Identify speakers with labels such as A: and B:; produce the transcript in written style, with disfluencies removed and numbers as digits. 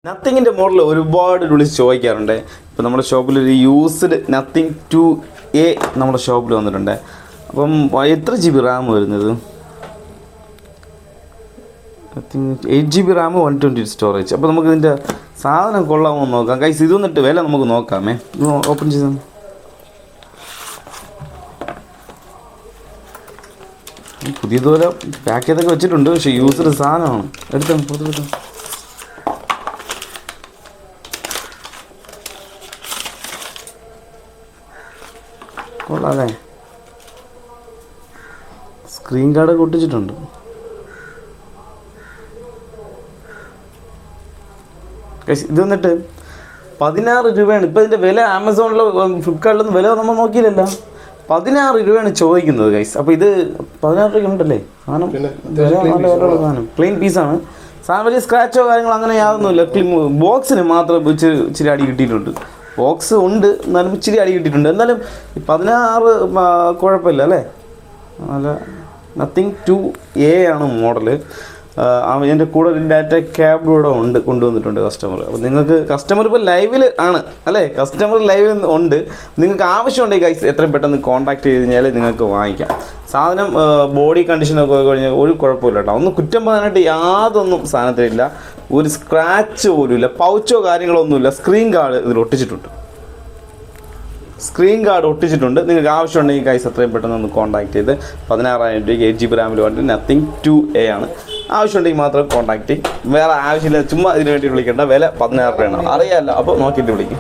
A: നത്തിങ്ങിൻ്റെ model ഒരുപാട് വിളിച്ച് ചോദിക്കാറുണ്ട്. ഇപ്പോൾ നമ്മുടെ ഷോപ്പിലൊരു യൂസ്ഡ് നത്തിങ് 2A നമ്മുടെ ഷോപ്പിൽ വന്നിട്ടുണ്ട്. അപ്പം എത്ര GB റാം വരുന്നത്? 8 GB റാം 128 സ്റ്റോറേജ്. അപ്പോൾ നമുക്ക് ഇതിൻ്റെ സാധനം കൊള്ളാമോ എന്ന് നോക്കാം. കൈസ് ഇത് വന്നിട്ട് വില നമുക്ക് നോക്കാമേ. ഓപ്പൺ ചെയ്ത് പുതിയതുപോലെ പാക്ക് ചെയ്തൊക്കെ വെച്ചിട്ടുണ്ട്. പക്ഷേ യൂസ്ഡ് സാധനമാണ്. എടുത്തോ കൊള്ളാതെ സ്ക്രീൻ കാർഡൊക്കെ ഒട്ടിച്ചിട്ടുണ്ട്. ഇത് വന്നിട്ട് 16 രൂപയാണ്. ഇപ്പോൾ ഇതിൻ്റെ വില ആമസോണിലോ ഫ്ലിപ്കാർട്ടിലൊന്നും വില നമ്മൾ നോക്കിയില്ലല്ലോ. 16 രൂപയാണ് ചോദിക്കുന്നത് ഗൈസ്. അപ്പോൾ ഇത് 16 രൂപയ്ക്ക് ഉണ്ടല്ലേ സാധനം. സാധനം ക്ലീൻ പീസാണ്. സാധനം വലിയ സ്ക്രാച്ചോ കാര്യങ്ങളോ അങ്ങനെ യാതൊന്നുമില്ല. ബോക്സിന് മാത്രം ഇച്ചിരി അടി കിട്ടിയിട്ടുണ്ട്. ബോക്സ് ഉണ്ട് എന്നാലും ഇച്ചിരി അടി കിട്ടിയിട്ടുണ്ട്. എന്നാലും 16 കുഴപ്പമില്ല അല്ലേ. നല്ല നത്തിങ് 2A ആണ് മോഡല്. അതിൻ്റെ കൂടെ ഒരു ഡാറ്റ ക്യാബ് ഇവിടെ കൊണ്ടുവന്നിട്ടുണ്ട് കസ്റ്റമർ. അപ്പോൾ നിങ്ങൾക്ക് കസ്റ്റമർ ഇപ്പോൾ ലൈവിൽ ആണ് അല്ലേ. കസ്റ്റമർ ലൈവിൽ ഉണ്ട്. നിങ്ങൾക്ക് ആവശ്യമുണ്ടെങ്കിൽ ഗൈസ് എത്രയും പെട്ടെന്ന് കോൺടാക്ട് ചെയ്ത് കഴിഞ്ഞാൽ നിങ്ങൾക്ക് വാങ്ങിക്കാം. സാധനം ബോഡി കണ്ടീഷനൊക്കെ കഴിഞ്ഞാൽ ഒരു കുഴപ്പമില്ല കേട്ടോ. ഒന്നും കുറ്റം പറയാനായിട്ട് യാതൊന്നും സാധനത്തിലില്ല. ഒരു സ്ക്രാച്ച് പോലും ഇല്ല. പൗച്ചോ കാര്യങ്ങളോ ഒന്നുമില്ല. സ്ക്രീൻ കാർഡ് ഇതിൽ ഒട്ടിച്ചിട്ടുണ്ട്. നിങ്ങൾക്ക് ആവശ്യമുണ്ടെങ്കിൽ ഗൈസ് എത്രയും പെട്ടെന്ന് ഒന്ന് കോൺടാക്ട് ചെയ്ത് 16,000 രൂപയ്ക്ക് 8 GB റാമിൽ വേണ്ടി നത്തിങ് 2A ആണ്. ആവശ്യമുണ്ടെങ്കിൽ മാത്രം കോൺടാക്ട് ചെയ്യും. വേറെ ആവശ്യമില്ല. ചുമ്മാ ഇതിന് വേണ്ടി വിളിക്കേണ്ട. വില 16 രൂപയാണ്. അറിയാമല്ലോ. അപ്പോൾ നോക്കിയിട്ട് വിളിക്കും.